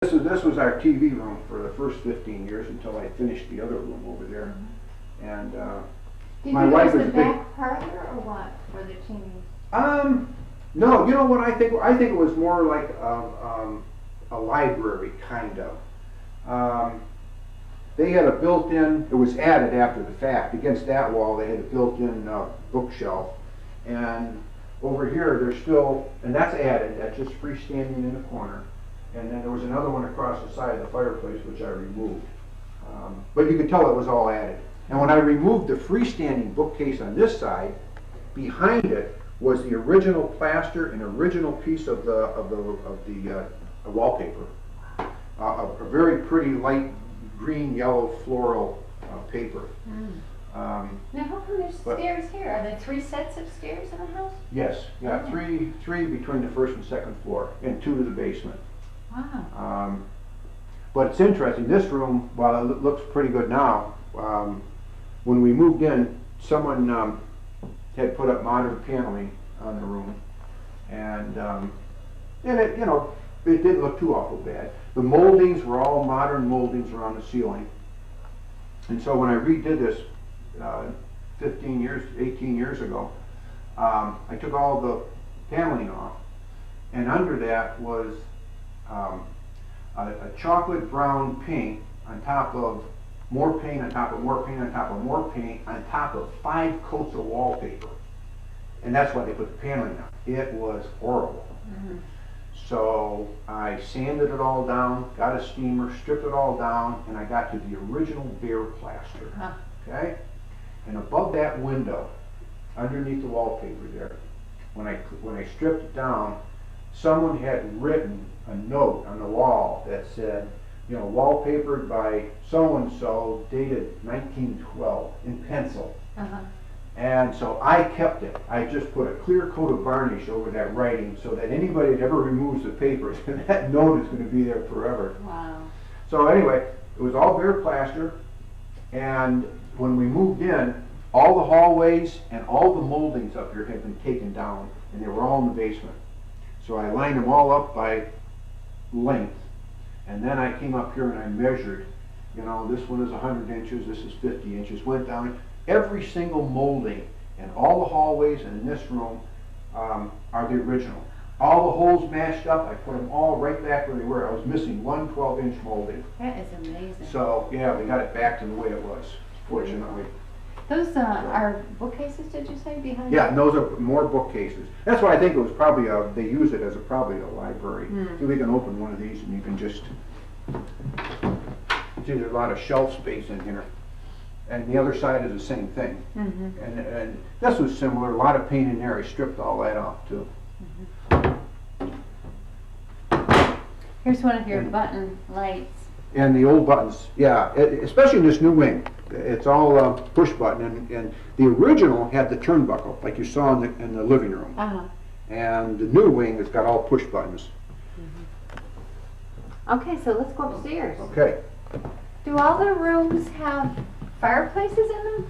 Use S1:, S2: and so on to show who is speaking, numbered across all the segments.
S1: This was our TV room for the first 15 years until I finished the other room over there. And
S2: Did
S1: my
S2: you
S1: wife
S2: use
S1: was
S2: the
S1: a big.
S2: back parlor or what for the Cheney?
S1: No, you know what I think? I think it was more like a library kind of. They had a built-in. It was added after the fact. Against that wall, they had a built-in bookshelf, and over here there's still, and that's added. That's just freestanding in the corner. And then there was another one across the side of the fireplace, which I removed. But you could tell it was all added. And when I removed the freestanding bookcase on this side, behind it was the original plaster and original piece of the wallpaper. A very pretty light green, yellow floral paper.
S2: Now how come there's stairs here? Are there 3 sets of stairs in the house?
S1: Yes, yeah, three between the first and second floor, and 2 to the basement.
S2: Wow.
S1: But it's interesting, this room, while it looks pretty good now, when we moved in, someone had put up modern paneling on the room, and it, you know, it didn't look too awful bad. The moldings were all modern moldings around the ceiling, and so when I redid this 18 years ago, I took all the paneling off, and under that was a chocolate brown paint on top of more paint on top of more paint on top of more paint on top of 5 coats of wallpaper. And that's why they put the paneling on. It was horrible. So I sanded it all down, got a steamer, stripped it all down, and I got to the original bare plaster. Okay? And above that window, underneath the wallpaper there, when I stripped it down, someone had written a note on the wall that said, you know, wallpapered by so-and-so, dated 1912, in pencil. And so I kept it. I just put a clear coat of varnish over that writing so that anybody that ever removes the papers, that note is going to be there forever.
S2: Wow.
S1: So anyway, it was all bare plaster, and when we moved in, all the hallways and all the moldings up here had been taken down, and they were all in the basement. So I lined them all up by length, and then I came up here and I measured, you know, this one is 100 inches, this is 50 inches, went down. Every single molding in all the hallways and in this room are the original. All the holes matched up, I put them all right back where they were. I was missing one 12-inch molding.
S2: That is amazing.
S1: So, yeah, we got it back to the way it was, fortunately.
S2: Those are bookcases, did you say, behind?
S1: Yeah, and those are more bookcases. That's why I think it was probably they use it as probably a library. So we can open one of these and you can just see there's a lot of shelf space in here. And the other side is the same thing. And this was similar, a lot of paint in there. I stripped all that off too.
S2: Here's one of your button lights.
S1: And the old buttons, yeah, especially in this new wing. It's all push button, and the original had the turnbuckle, like you saw in the living room. And the new wing has got all push buttons.
S2: Okay, so let's go upstairs.
S1: Okay.
S2: Do all the rooms have fireplaces in them?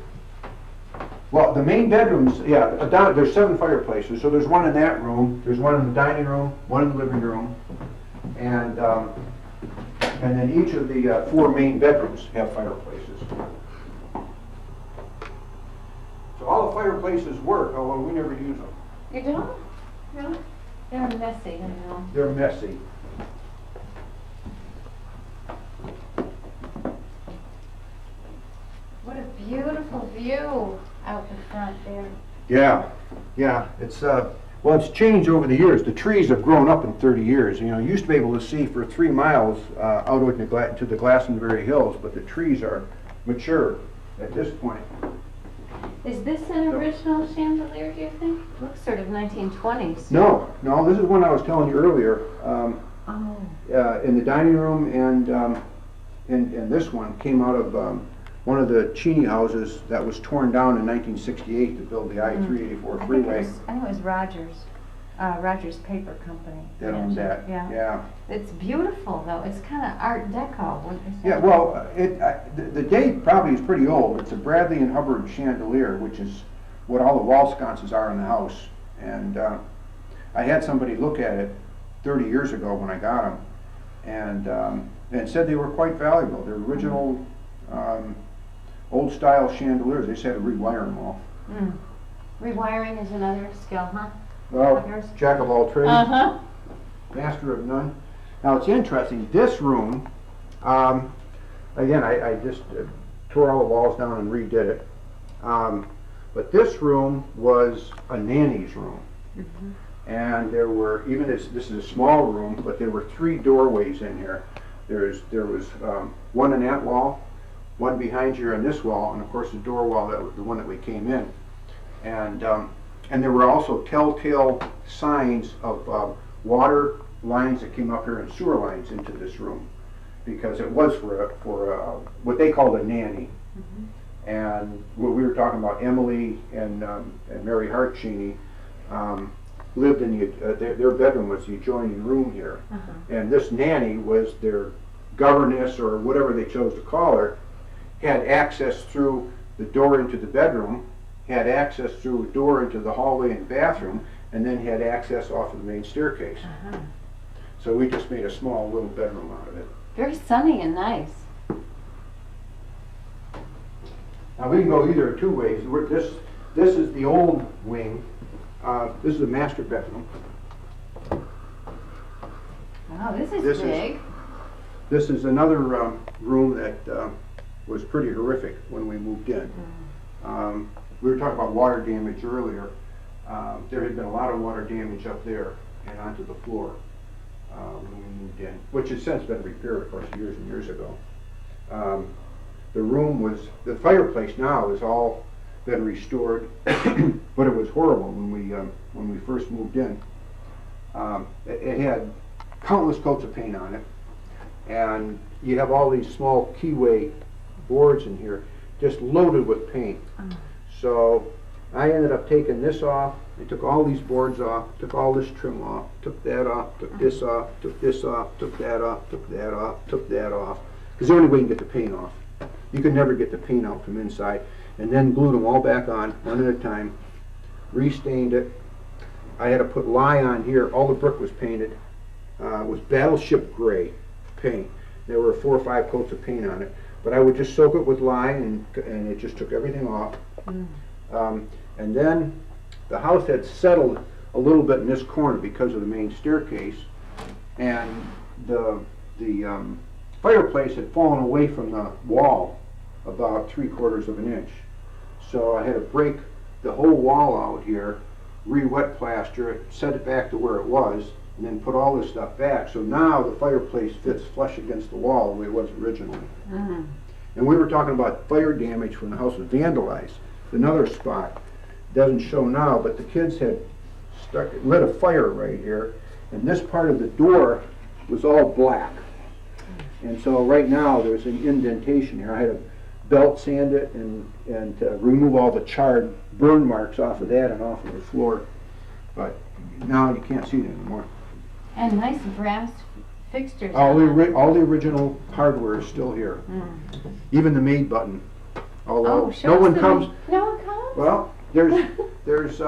S1: Well, the main bedrooms, yeah, there's 7 fireplaces. So there's one in that room, there's one in the dining room, one in the living room, and then each of the 4 main bedrooms have fireplaces. So all the fireplaces work, although we never use them.
S2: You don't? No? They're messy, I know.
S1: They're messy.
S2: What a beautiful view out the front there.
S1: Yeah, it's well, it's changed over the years. The trees have grown up in 30 years. You know, you used to be able to see for 3 miles out to the Glastonbury Hills, but the trees are mature at this point.
S2: Is this an original chandelier, do you think? Looks sort of 1920s.
S1: No, this is one I was telling you earlier. In the dining room, and this one came out of one of the Cheney houses that was torn down in 1968 to build the I-384 freeway.
S2: I think it was Rogers Paper Company.
S1: That owns that. Yeah.
S2: It's beautiful though. It's kind of Art Deco, wouldn't you say?
S1: Yeah, well, the date probably is pretty old. It's a Bradley and Hubbard chandelier, which is what all the wall sconces are in the house. And I had somebody look at it 30 years ago when I got them, and said they were quite valuable. They're original, old style chandeliers. They just had to rewire them all.
S2: Mm. Rewiring is another skill, huh?
S1: Well, jack of all trades,
S2: Uh-huh.
S1: master of none. Now it's interesting, this room, again, I just tore all the walls down and redid it. But this room was a nanny's room.
S2: Mhm.
S1: And there were, even this is a small room, but there were 3 doorways in here. There was one in that wall, one behind you on this wall, and of course the door wall, that was the one that we came in. And there were also telltale signs of water lines that came up here and sewer lines into this room, because it was for what they called a nanny.
S2: Mhm.
S1: And what we were talking about, Emily and Mary Hart Cheney lived in their bedroom was the adjoining room here.
S2: Uh-huh.
S1: And this nanny was their governess, or whatever they chose to call her, had access through the door into the bedroom, had access through a door into the hallway and bathroom, and then had access off of the main staircase.
S2: Uh-huh.
S1: So we just made a small little bedroom out of it.
S2: Very sunny and nice.
S1: Now we can go either 2 ways. This is the old wing. This is the master bedroom.
S2: Wow, this is
S1: This is-
S2: big.
S1: This is another room that was pretty horrific when we moved in. We were talking about water damage earlier. There had been a lot of water damage up there and onto the floor when we moved in, which has since been repaired, of course, years and years ago. The fireplace now has all been restored, but it was horrible when we first moved in. It had countless coats of paint on it, and you have all these small keyway boards in here, just loaded with paint. So I ended up taking this off. I took all these boards off, took all this trim off, took that off, took this off, took this off, took that off, took that off, took that off. Because the only way you can get the paint off. You could never get the paint out from inside. And then glued them all back on, one at a time. Restained it. I had to put lye on here. All the brick was painted with battleship gray paint. There were 4 or 5 coats of paint on it. But I would just soak it with lye, and it just took everything off. And then the house had settled a little bit in this corner because of the main staircase, and the fireplace had fallen away from the wall about 3/4 of an inch. So I had to break the whole wall out here, re-wet plaster it, set it back to where it was, and then put all this stuff back. So now the fireplace fits flush against the wall the way it was originally.
S2: Mm-hmm.
S1: And we were talking about fire damage when the house was vandalized. Another spot, doesn't show now, but the kids had lit a fire right here, and this part of the door was all black. And so right now there's an indentation here. I had to belt sand it and remove all the charred burn marks off of that and off of the floor. But now you can't see it anymore.
S2: And nice brass fixtures.
S1: All
S2: on it.
S1: the original hardware is still here. Even the made button. Although
S2: Oh, show
S1: no
S2: us
S1: one
S2: the
S1: comes.
S2: No one comes?
S1: Well, there's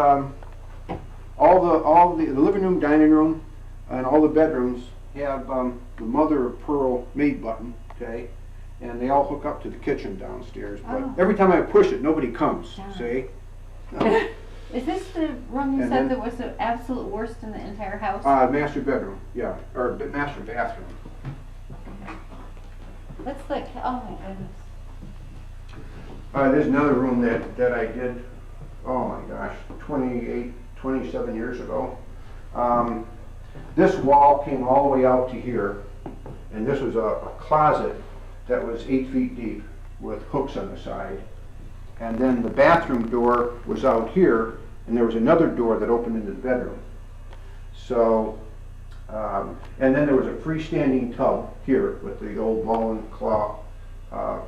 S1: all the living room, dining room, and all the bedrooms have the mother of pearl made button, okay, and they all hook up to the kitchen downstairs. But
S2: Oh.
S1: every time I push it, nobody comes.
S2: Yeah.
S1: See? No.
S2: Is this the room you
S1: And
S2: said
S1: then-
S2: that was the absolute worst in the entire house?
S1: Master bedroom, yeah, or master bathroom.
S2: Let's look. Oh my goodness.
S1: There's another room that I did, oh my gosh, 27 years ago. This wall came all the way out to here, and this was a closet that was 8 feet deep with hooks on the side. And then the bathroom door was out here, and there was another door that opened into the bedroom. So, and then there was a freestanding tub here with the old Mullen claw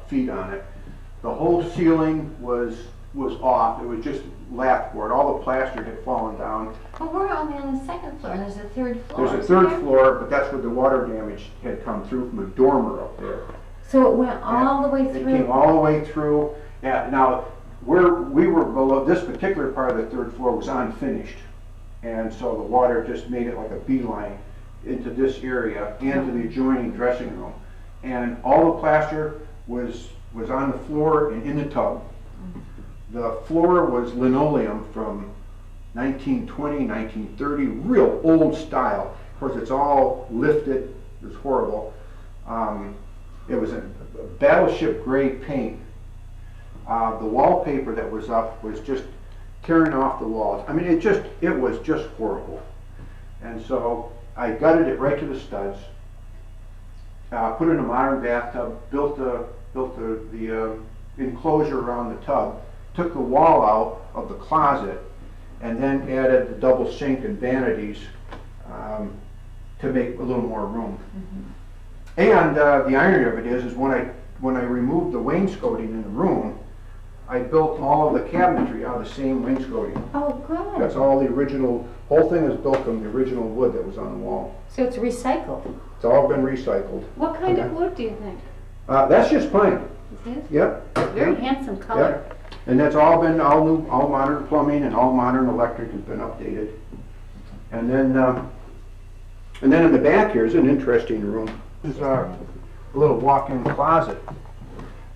S1: feet on it. The whole ceiling was off. It was just lath board. All the plaster had fallen down.
S2: But we're only on the second floor, and there's a third floor.
S1: There's a
S2: isn't
S1: third
S2: there?
S1: floor, but that's where the water damage had come through from a dormer up there.
S2: So it went all the way
S1: It
S2: through.
S1: came all the way through. Yeah, now, where we were below, this particular part of the third floor was unfinished. And so the water just made it like a beeline into this area and to the adjoining dressing room. And all the plaster was on the floor and in the tub. The floor was linoleum from 1920, 1930, real old style. Of course, it's all lifted. It was horrible. It was a battleship gray paint. The wallpaper that was up was just tearing off the walls. I mean, it was just horrible. And so I gutted it right to the studs, put in a modern bathtub, built the enclosure around the tub, took the wall out of the closet, and then added the double sink and vanities to make a little more room. And the irony of it is when I removed the wainscoting in the room, I built all of the cabinetry out of the same wainscoting.
S2: Oh, good.
S1: That's all the original, whole thing is built from the original wood that was on the wall.
S2: So it's recycled.
S1: It's all been recycled.
S2: What kind of wood do you think?
S1: That's just pine.
S2: Is it?
S1: Yep.
S2: Very
S1: Yep.
S2: handsome color.
S1: Yep. And that's all been, all new, all modern plumbing and all modern electric has been updated. And then in the back here is an interesting room. This is a little walk-in closet.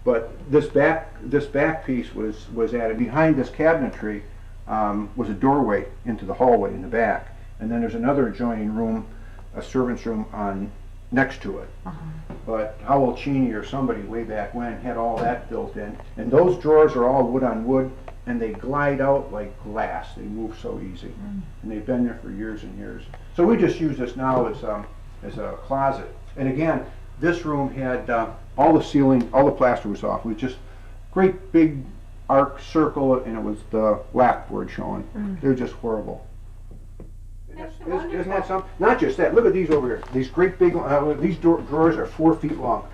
S1: But this back piece was added. Behind this cabinetry was a doorway into the hallway in the back. And then there's another adjoining room, a servant's room on next to it. But Howell, Cheney or somebody way back when had all that built in. And those drawers are all wood on wood, and they glide out like glass. They move so easy. And they've been there for years and years. So we just use this now as a closet. And again, this room had all the ceiling, all the plaster was off. It was just great big arc circle, and it was the blackboard showing. They're just horrible. Isn't that something? Not just that. Look at these over here. These great big, these drawers are 4 feet long.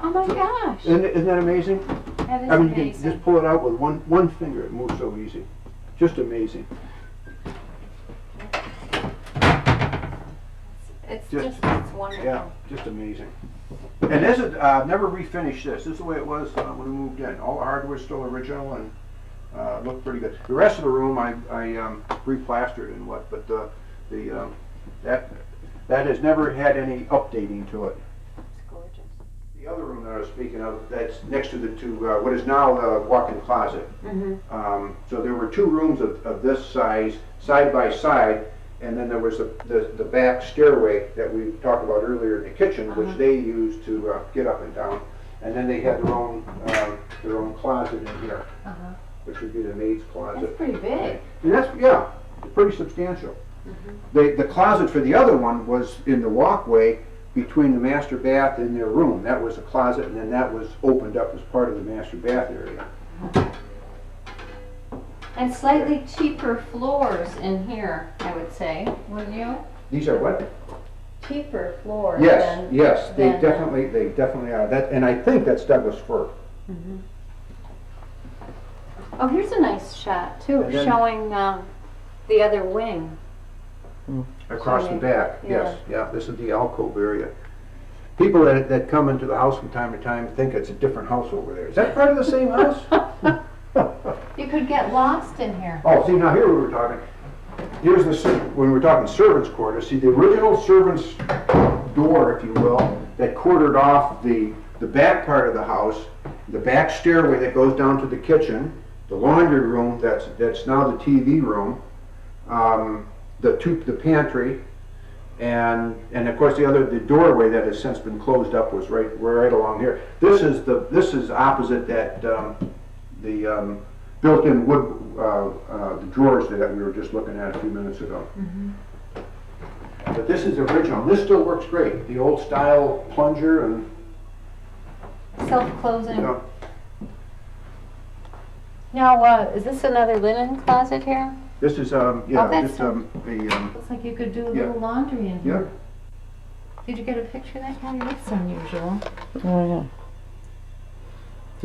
S2: Oh my gosh.
S1: Isn't that amazing?
S2: That is
S1: I mean, you
S2: amazing.
S1: can just pull it out with one finger. It moves so easy. Just amazing.
S2: It's wonderful.
S1: Yeah, just amazing. And this is, never refinished this. This is the way it was when we moved in. All the hardware's still original and looked pretty good. The rest of the room I replastered and what, but that has never had any updating to it.
S2: It's gorgeous.
S1: The other room that I was speaking of, that's next to the two, what is now the walk-in closet. So there were 2 rooms of this size, side by side, and then there was the back stairway that we talked about earlier in the kitchen, which they used to get up and down. And then they had their own closet in here, which would be the maid's closet.
S2: That's pretty big.
S1: And that's, yeah, pretty substantial. The closet for the other one was in the walkway between the master bath and their room. That was a closet, and then that was opened up as part of the master bath area.
S2: And slightly cheaper floors in here, I would say, wouldn't you?
S1: These are what?
S2: Cheaper floors.
S1: Yes, yes, they
S2: than,
S1: definitely are. That, and I think that's Douglas fir.
S2: Oh, here's a nice shot too,
S1: And then-
S2: showing the other wing.
S1: Across the back, yes, yeah, this is the alcove area. People that come into the house from time to time think it's a different house over there. Is that part of the same house?
S2: You could get lost in here.
S1: Oh, see, now here we were talking, here's when we're talking servants' quarters, see the original servants' door, if you will, that quartered off the back part of the house, the back stairway that goes down to the kitchen, the laundry room that's now the TV room, the pantry, and of course the doorway that has since been closed up was right along here. This is opposite that the built-in wood the drawers that we were just looking at a few minutes ago. But this is original. This still works great. The old style plunger and
S2: Self-closing.
S1: yeah.
S2: Now, is this another linen closet here?
S1: This is
S2: Oh,
S1: yeah,
S2: that's
S1: just
S2: Looks like you could do a
S1: Yeah.
S2: little laundry in
S1: yeah.
S2: here. Did you get a picture of that, Patty? That's unusual.
S3: Oh, yeah.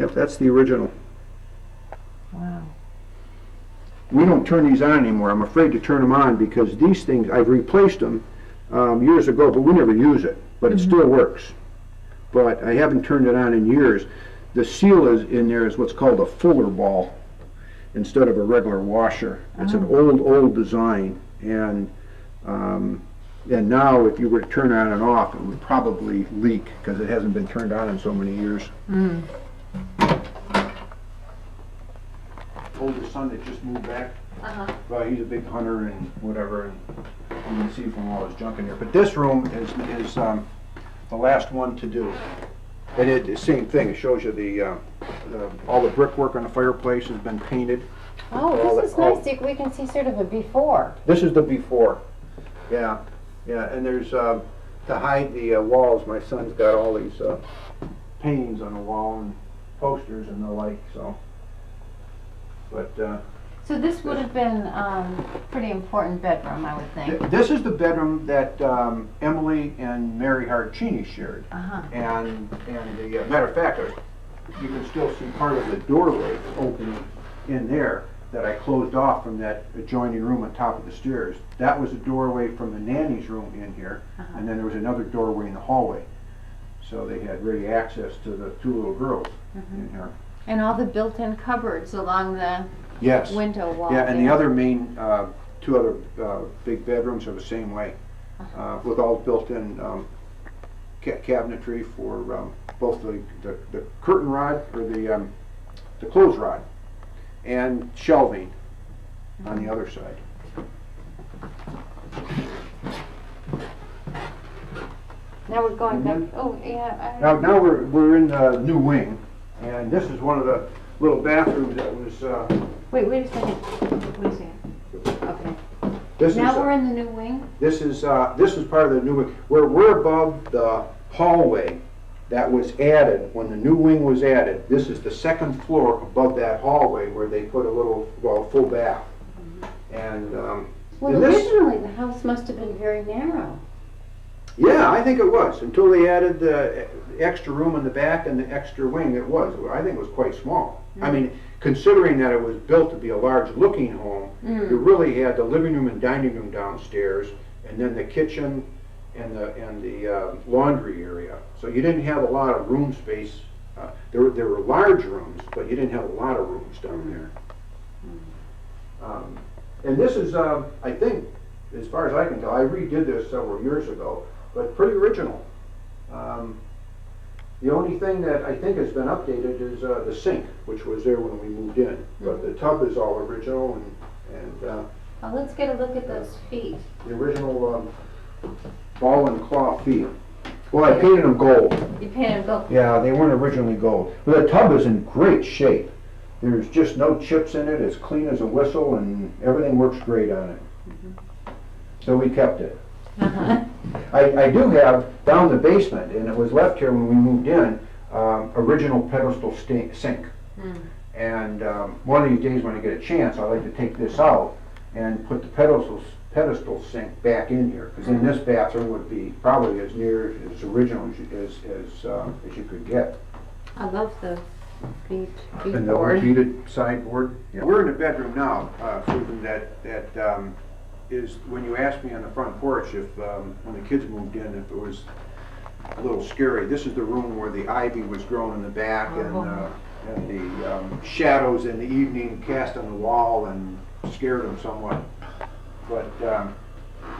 S1: Yep, that's the original.
S2: Wow.
S1: We don't turn these on anymore. I'm afraid to turn them on because these things, I've replaced them years ago, but we never use it. But it still works. But I haven't turned it on in years. The seal is in there is what's called a fuller ball instead of a regular washer. It's an old design, and And now, if you were to turn it on and off, it would probably leak, because it hasn't been turned on in so many years.
S2: Mm.
S1: Oldest son that just moved back,
S2: Uh-huh.
S1: well, he's a big hunter and whatever, and you can see from all his junk in here. But this room is the last one to do. And the same thing, it shows you all the brickwork on the fireplace has been painted.
S2: Oh, this is nice. We can see sort of a before.
S1: This is the before, yeah, and there's, to hide the walls, my son's got all these paintings on the wall and posters and the like, so. But,
S2: So this would have been pretty important bedroom, I would think.
S1: this is the bedroom that Emily and Mary Hart Cheney shared.
S2: Uh-huh.
S1: And the, matter of fact, you can still see part of the doorway opening in there that I closed off from that adjoining room on top of the stairs. That was a doorway from the nanny's room in here,
S2: Uh-huh.
S1: and then there was another doorway in the hallway. So they had ready access to the two little girls in here.
S2: And all the built-in cupboards along the
S1: Yes.
S2: window wall.
S1: Yeah, and the
S2: there.
S1: other main, two other big bedrooms are the same way, with all built-in cabinetry for both the curtain rod, or the clothes rod, and shelving on the other side.
S2: Now we're going back.
S1: Mhm.
S2: Oh, yeah.
S1: Now we're in the new wing, and this is one of the little bathrooms that was,
S2: Wait a second. Wait a second. Okay.
S1: this
S2: Now
S1: is,
S2: we're in the new wing?
S1: this is part of the new wing. We're above the hallway that was added, when the new wing was added. This is the second floor above that hallway where they put a little, well, full bath. And,
S2: Well,
S1: and this,
S2: originally the house must have been very narrow.
S1: yeah, I think it was, until they added the extra room in the back and the extra wing, it was. I think it was quite small. I mean, considering that it was built to be a large looking home, you really had the living room and dining room downstairs, and then the kitchen and the laundry area. So you didn't have a lot of room space. There were large rooms, but you didn't have a lot of rooms down there. And this is, I think, as far as I can tell, I redid this several years ago, but pretty original. The only thing that I think has been updated is the sink, which was there when we moved in. But the tub is all original, and
S2: Oh, let's get a look at those feet.
S1: the original ball and claw feet. Well, I painted them gold.
S2: You painted gold.
S1: Yeah, they weren't originally gold. But the tub is in great shape. There's just no chips in it. It's clean as a whistle, and everything works great on it. So we kept it.
S2: Uh-huh.
S1: I do have down the basement, and it was left here when we moved in, original pedestal sink. And one of these days when I get a chance, I'd like to take this out and put the pedestal sink back in here, because then this bathroom would be probably as near as original as you could get.
S2: I love the feet
S1: And the
S2: board.
S1: heated sideboard. Yeah. We're in the bedroom now, Susan, that is, when you asked me on the front porch if, when the kids moved in, if it was a little scary. This is the room where the ivy was growing in the back, and the shadows in the evening cast on the wall and scared them somewhat. But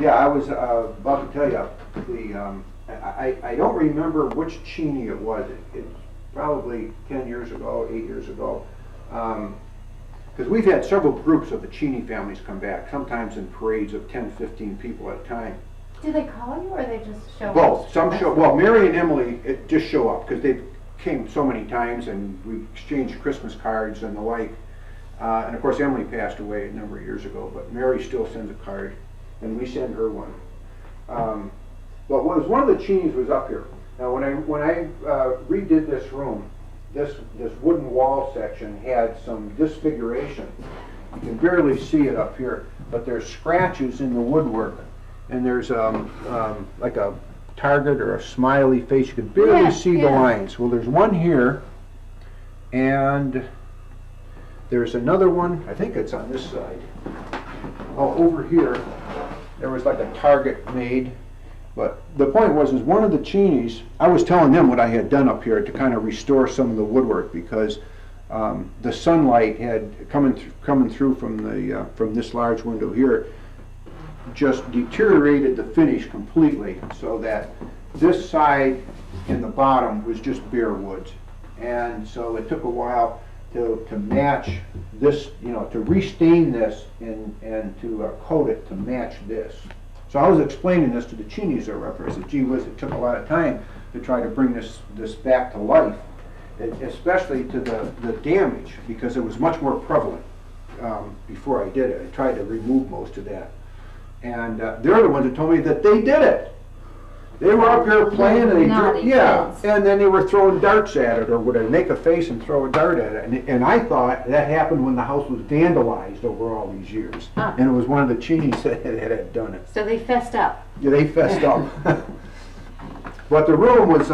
S1: yeah, I was about to tell you, I don't remember which Cheney it was. It's probably 10 years ago, 8 years ago. Because we've had several groups of the Cheney families come back, sometimes in parades of 10, 15 people at a time.
S2: Do they call you, or they just show up?
S1: Both. Some show, well, Mary and Emily just show up, because they came so many times, and we exchanged Christmas cards and the like. And of course, Emily passed away a number of years ago, but Mary still sends a card, and we send her one. But one of the Cheneys was up here. Now, when I redid this room, this wooden wall section had some disfiguration. You can barely see it up here, but there's scratches in the woodwork, and there's like a target or a smiley face. You can barely see the lines. Well, there's one here, and there's another one. I think it's on this side. Oh, over here, there was like a target made. But the point was, is one of the Cheneys, I was telling them what I had done up here to kind of restore some of the woodwork, because the sunlight had coming through from this large window here just deteriorated the finish completely, so that this side in the bottom was just bare woods. And so it took a while to match this, you know, to restain this and to coat it to match this. So I was explaining this to the Cheneys that were up there. I said, gee whiz, it took a lot of time to try to bring this back to life, especially to the damage, because it was much more prevalent before I did it. I tried to remove most of that. And they're the ones that told me that they did it. They were up here playing and and then they were throwing darts at it, or would I make a face and throw a dart at it. And I thought that happened when the house was vandalized over all these years.
S2: Huh.
S1: And it was one of the Cheneys that had done it.
S2: So they fessed up.
S1: Yeah, they fessed up. But the room was,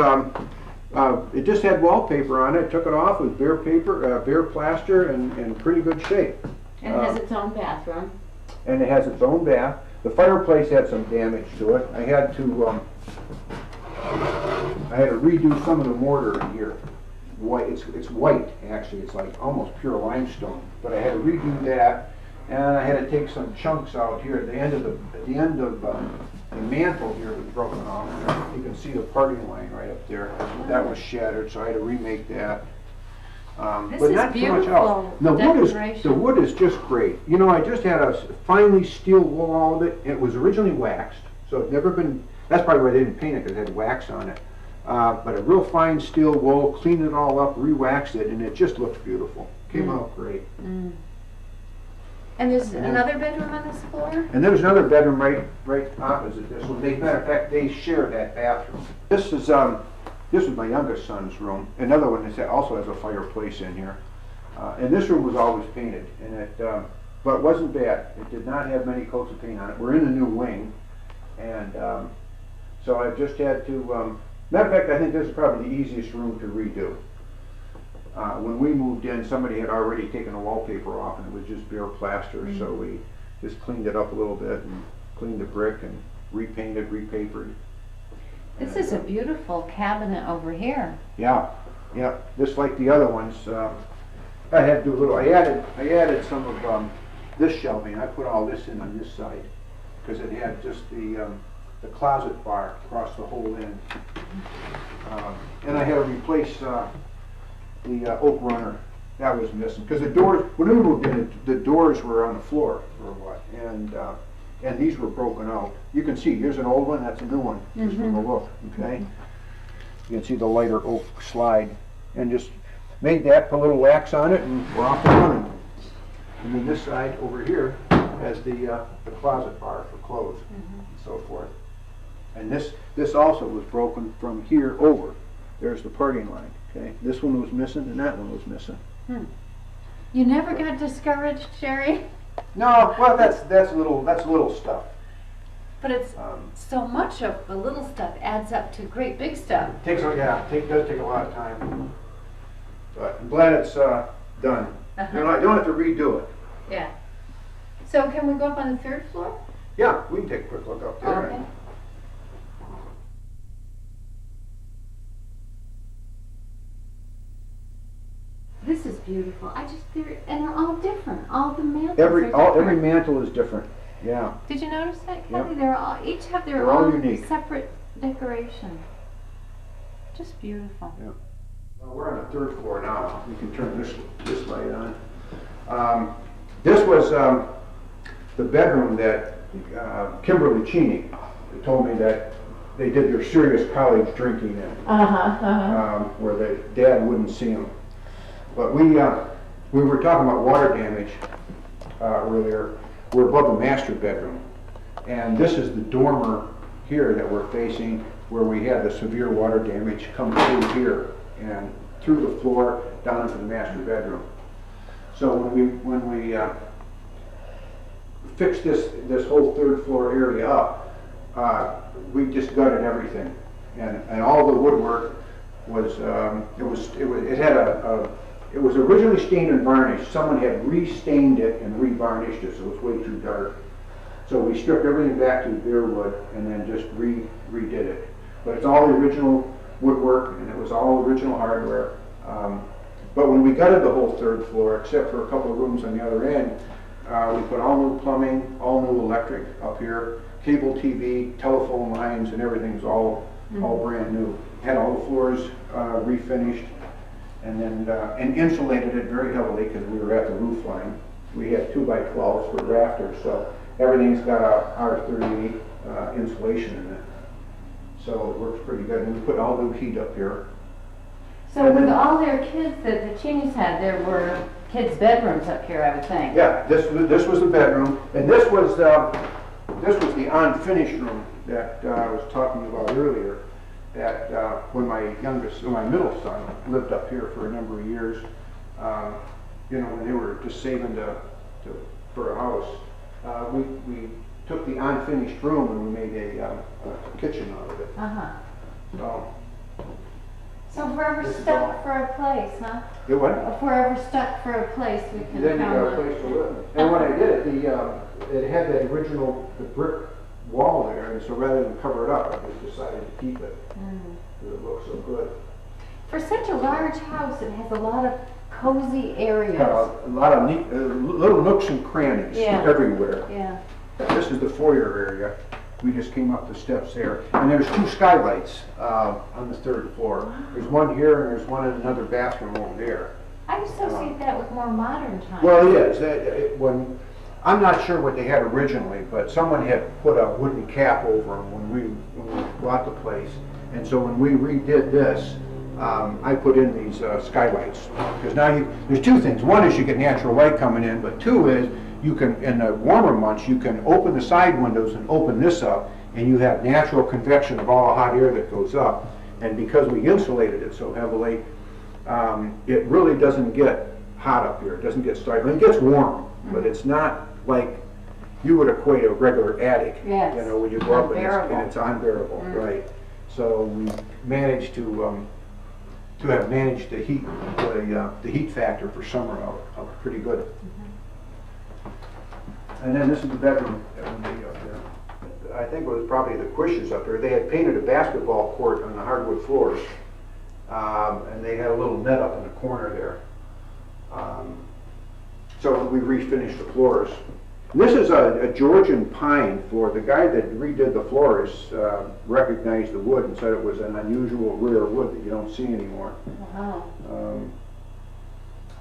S1: it just had wallpaper on it. Took it off with bare paper, bare plaster, and in pretty good shape.
S2: And it has its own bathroom.
S1: And it has its own bath. The fireplace had some damage to it. I had to redo some of the mortar in here. White, it's white actually. It's like almost pure limestone. But I had to redo that, and I had to take some chunks out here. At the end of the mantle here was broken off. You can see the parting line right up there. That was shattered, so I had to remake that.
S2: This
S1: but
S2: is
S1: not too much
S2: beautiful
S1: else. The wood is just great. You know, I just had a finely steel wool all of it. It was originally waxed, so it's never been. That's probably why they didn't paint it, because it had wax on it. But a real fine steel wool, cleaned it all up, re-waxed it, and it just looks beautiful. Came out great.
S2: Mm. And there's another bedroom on this floor?
S1: And there's another bedroom right opposite this one. Matter of fact, they share that bathroom. This is my youngest son's room. Another one that also has a fireplace in here. And this room was always painted, and but it wasn't bad. It did not have many coats of paint on it. We're in a new wing, and so I just had to. Matter of fact, I think this is probably the easiest room to redo. When we moved in, somebody had already taken the wallpaper off, and it was just bare plaster. So we just cleaned it up a little bit and cleaned the brick and repainted, repapered.
S2: This is a beautiful cabinet over here.
S1: Yeah, just like the other ones. I had to do a little. I added some of this shelving. I put all this in on this side because it had just the closet bar across the whole end. And I had to replace the oak runner. That was missing because the doors. When we moved in, the doors were on the floor or what, and these were broken out. You can see, here's an old one, that's a new one, just from the look, okay? You can see the lighter oak slide, and just made that, put a little wax on it, and we're off and running. And then this side over here has the closet bar for clothes and so forth. And this also was broken from here over. There's the parting line, okay? This one was missing, and that one was missing.
S2: You never got discouraged, Jerry?
S1: No, well, that's little stuff.
S2: But it's so much of the little stuff adds up to great big stuff.
S1: Does take a lot of time. But I'm glad it's done. You don't have to redo it.
S2: Yeah. So can we go up on the third floor?
S1: Yeah, we can take a quick look up there.
S2: Okay. This is beautiful. They're all different. All the mantles are different.
S1: Every mantle is different. Yeah.
S2: Did you notice that, Kelly?
S1: Yep.
S2: They're each have their
S1: They're all
S2: own
S1: unique.
S2: separate decoration. Just beautiful.
S1: Yeah. Well, we're on the third floor now. We can turn this light on. This was the bedroom that Kimberly Cheney told me that they did their serious college drinking in, where the dad wouldn't see them. But we were talking about water damage earlier. We're above the master bedroom, and this is the dormer here that we're facing, where we had the severe water damage come through here and through the floor down into the master bedroom. So when we fixed this whole third floor area up, we just gutted everything, and all the woodwork was it was originally stained and varnished. Someone had restained it and revarnished it, so it was way too dark. So we stripped everything back to bare wood and then just redid it. But it's all the original woodwork, and it was all original hardware. But when we gutted the whole third floor, except for a couple of rooms on the other end, We put all new plumbing, all new electric up here, cable TV, telephone lines, and everything's all brand new. Had all the floors refinished, and then and insulated it very heavily because we were at the roof line. We had 2x12s for rafters, so everything's got a R38 insulation in it. So it works pretty good. And we put all new heat up here.
S2: So with all their kids that the Cheneys had, there were kids' bedrooms up here, I would think.
S1: Yeah, this was the bedroom, and this was the unfinished room that I was talking about earlier. That when my middle son lived up here for a number of years, you know, when they were just saving for a house, we took the unfinished room and we made a kitchen out of it.
S2: So if we're ever stuck for a place, huh?
S1: It what?
S2: If we're ever stuck for a place, we can
S1: Then you
S2: count
S1: got a
S2: on.
S1: place to live. And when I did it, it had that original brick wall there, and so rather than cover it up, I just decided to keep it because it looks so good.
S2: For such a large house, it has a lot of cozy areas.
S1: A lot of neat, little nooks and crannies everywhere.
S2: Yeah.
S1: This is the foyer area. We just came up the steps there. And there's 2 skylights on the 3rd floor. There's one here and there's one in another bathroom over there.
S2: I associate that with more modern times.
S1: Well, it is. I'm not sure what they had originally, but someone had put a wooden cap over them when we bought the place. And so when we redid this, I put in these skylights. Because now there's 2 things. One is you get natural light coming in, but 2 is you can, in the warmer months, you can open the side windows and open this up, and you have natural convection of all the hot air that goes up. And because we insulated it so heavily, it really doesn't get hot up here. It doesn't get stifling. It gets warm, but it's not like you would equate a regular attic.
S2: Yes.
S1: You know, when you go up
S2: Unbearable.
S1: and it's unbearable, right? So we managed to have managed the heat factor for summer out pretty good. And then this is the bedroom that would be up there. I think it was probably the Quishers up there. They had painted a basketball court on the hardwood floors, and they had a little net up in the corner there. So we refinished the floors. And this is a Georgian pine floor. The guy that redid the floors recognized the wood and said it was an unusual rare wood that you don't see anymore.
S2: Wow.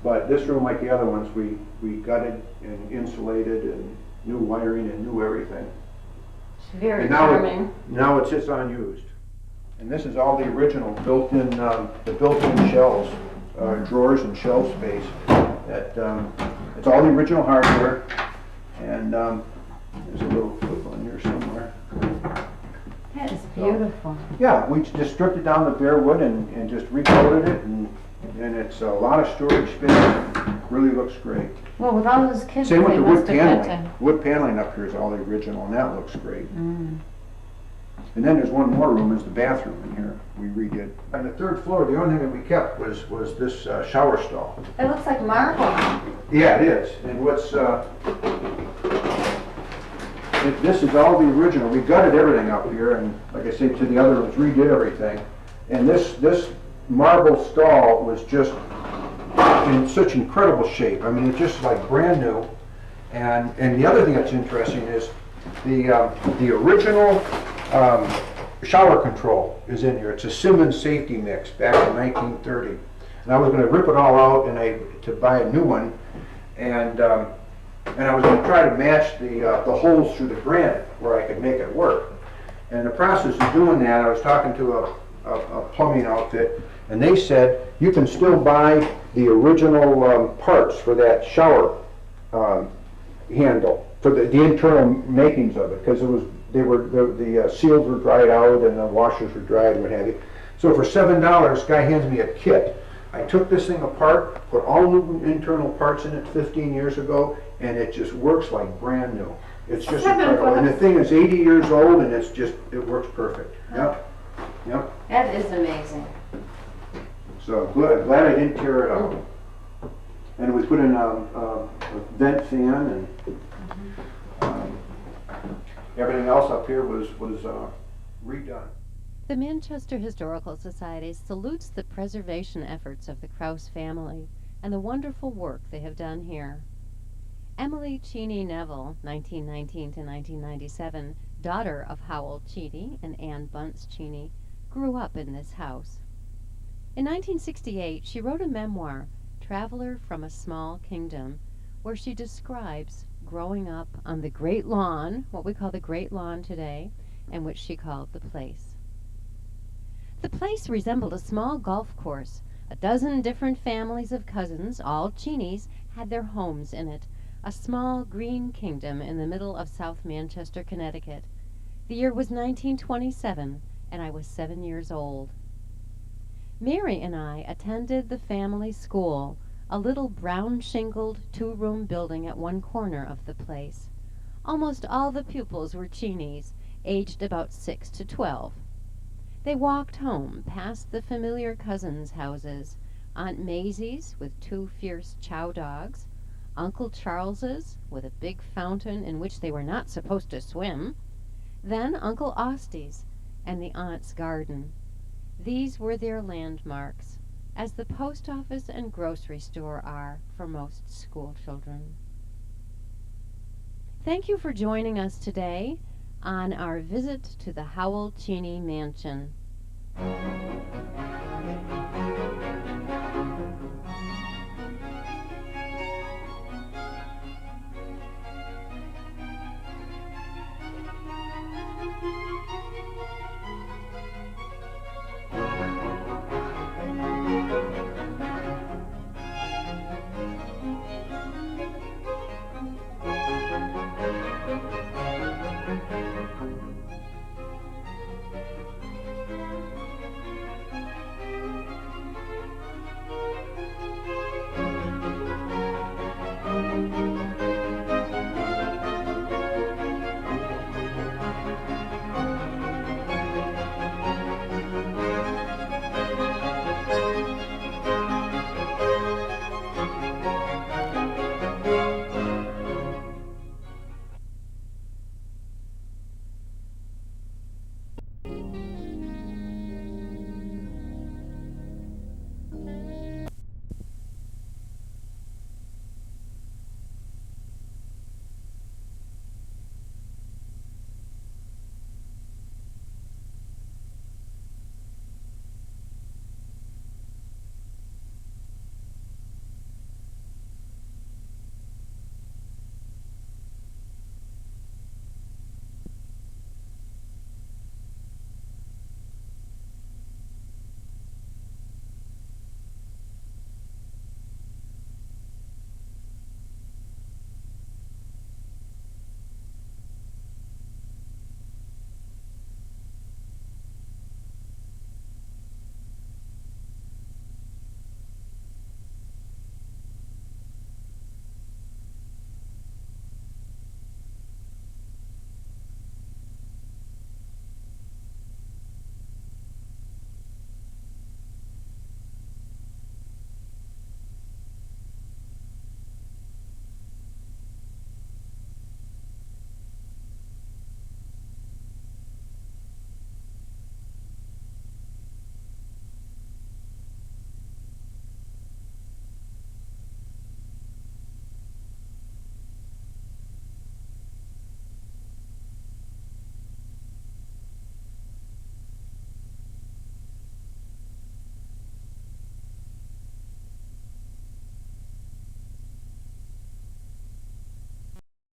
S1: But this room, like the other ones, we gutted and insulated and new wiring and new everything.
S2: It's very
S1: And
S2: charming.
S1: now it sits unused. And this is all the original built-in shelves, drawers and shelf space. It's all the original hardware. And there's a little clip on here somewhere.
S2: That is beautiful.
S1: Yeah, we just stripped it down to bare wood and just recoated it, and it's a lot of storage space. Really looks great.
S2: Well, with all those kids,
S1: Same with
S2: they
S1: the
S2: must
S1: wood
S2: have
S1: paneling.
S2: had
S1: Wood paneling up here is all the original, and that looks great.
S2: to.
S1: And then there's one more room, is the bathroom in here. We redid. On the 3rd floor, the only thing that we kept was this shower stall.
S2: It looks like marble.
S1: Yeah, it is. And this is all the original. We gutted everything up here, and like I said to the other ones, redid everything. And this marble stall was just in such incredible shape. I mean, it's just like brand new. And the other thing that's interesting is the original shower control is in here. It's a Simmons safety mix back in 1930. And I was going to rip it all out to buy a new one, and I was going to try to match the holes through the granite where I could make it work. And in the process of doing that, I was talking to a plumbing outfit, and they said you can still buy the original parts for that shower handle, for the internal makings of it, because the seals were dried out and the washers were dried and what have you. So for $7, guy hands me a kit. I took this thing apart, put all new internal parts in it 15 years ago, and it just works like brand new. It's just incredible. And the thing is 80 years old, and it works perfect. Yep. Yep.
S2: That is amazing.
S1: So glad I didn't tear it out. And we put in a vent fan, and everything else up here was redone.
S3: The Manchester Historical Society salutes the preservation efforts of the Krause family and the wonderful work they have done here. Emily Cheney Neville, 1919 to 1997, daughter of Howell Cheney and Ann Bunce Cheney, grew up in this house. In 1968, she wrote a memoir, Traveler from a Small Kingdom, where she describes growing up on the Great Lawn, what we call the Great Lawn today, and which she called the place. The place resembled a small golf course. A dozen different families of cousins, all Cheneys, had their homes in it, a small green kingdom in the middle of South Manchester, Connecticut. The year was 1927, and I was 7 years old. Mary and I attended the family school, a little brown-shingled two-room building at one corner of the place. Almost all the pupils were Cheneys, aged about 6 to 12. They walked home past the familiar cousins' houses, Aunt Maisie's with 2 fierce chow dogs, Uncle Charles's with a big fountain in which they were not supposed to swim, then Uncle Austy's and the aunt's garden. These were their landmarks, as the post office and grocery store are for most school children. Thank you for joining us today on our visit to the Howell Cheney Mansion.